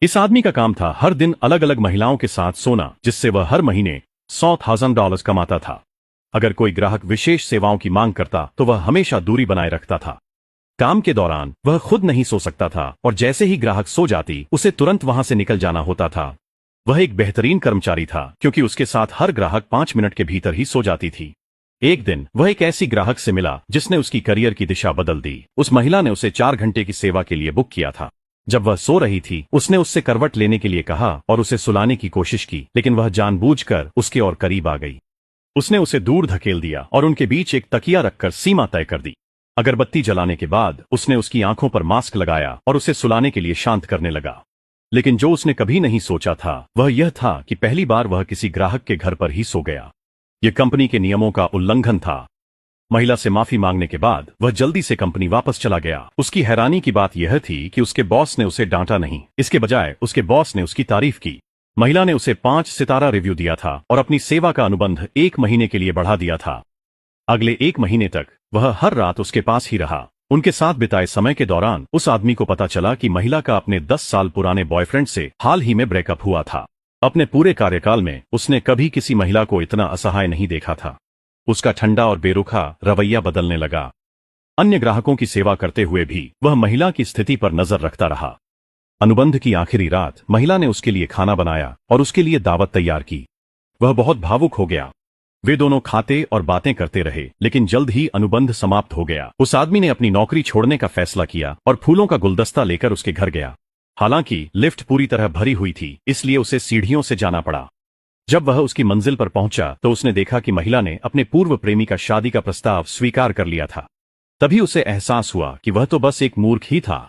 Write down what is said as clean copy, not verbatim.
इस आदमी का काम था हर दिन अलग अलग महिलाओं के साथ सोना, जिससे वह हर महीने $100,000 कमाता था। अगर कोई ग्राहक विशेष सेवाओं की मांग करता तो वह हमेशा दूरी बनाए रखता था। काम के दौरान वह खुद नहीं सो सकता था और जैसे ही ग्राहक सो जाती उसे तुरंत वहां से निकल जाना होता था। वह एक बेहतरीन कर्मचारी था क्योंकि उसके साथ हर ग्राहक 5 मिनट के भीतर ही सो जाती थी। एक दिन वह एक ऐसी ग्राहक से मिला जिसने उसकी करियर की दिशा बदल दी। उस महिला ने उसे 4 घंटे की सेवा के लिए बुक किया था। जब वह सो रही थी उसने उससे करवट लेने के लिए कहा और उसे सुलाने की कोशिश की, लेकिन वह जानबूझकर उसके और करीब आ गई। उसने उसे दूर धकेल दिया और उनके बीच एक तकिया रखकर सीमा तय कर दी। अगरबत्ती जलाने के बाद उसने उसकी आंखों पर मास्क लगाया और उसे सुलाने के लिए शांत करने लगा। लेकिन जो उसने कभी नहीं सोचा था वह यह था कि पहली बार वह किसी ग्राहक के घर पर ही सो गया। यह कंपनी के नियमों का उल्लंघन था। महिला से माफी मांगने के बाद वह जल्दी से कंपनी वापस चला गया। उसकी हैरानी की बात यह थी कि उसके बॉस ने उसे डांटा नहीं, इसके बजाय उसके बॉस ने उसकी तारीफ की। महिला ने उसे 5 सितारा रिव्यू दिया था और अपनी सेवा का अनुबंध 1 महीने के लिए बढ़ा दिया था। अगले 1 महीने तक वह हर रात उसके पास ही रहा। उनके साथ बिताए समय के दौरान उस आदमी को पता चला कि महिला का अपने 10 साल पुराने बॉयफ्रेंड से हाल ही में ब्रेकअप हुआ था। अपने पूरे कार्यकाल में उसने कभी किसी महिला को इतना असहाय नहीं देखा था। उसका ठंडा और बेरुखा रवैया बदलने लगा। अन्य ग्राहकों की सेवा करते हुए भी वह महिला की स्थिति पर नजर रखता रहा। अनुबंध की आखिरी रात महिला ने उसके लिए खाना बनाया और उसके लिए दावत तैयार की। वह बहुत भावुक हो गया। वे दोनों खाते और बातें करते रहे, लेकिन जल्द ही अनुबंध समाप्त हो गया। उस आदमी ने अपनी नौकरी छोड़ने का फैसला किया और फूलों का गुलदस्ता लेकर उसके घर गया। हालांकि लिफ्ट पूरी तरह भरी हुई थी, इसलिए उसे सीढ़ियों से जाना पड़ा। जब वह उसकी मंजिल पर पहुंचा तो उसने देखा कि महिला ने अपने पूर्व प्रेमी का शादी का प्रस्ताव स्वीकार कर लिया था। तभी उसे एहसास हुआ कि वह तो बस एक मूर्ख ही था।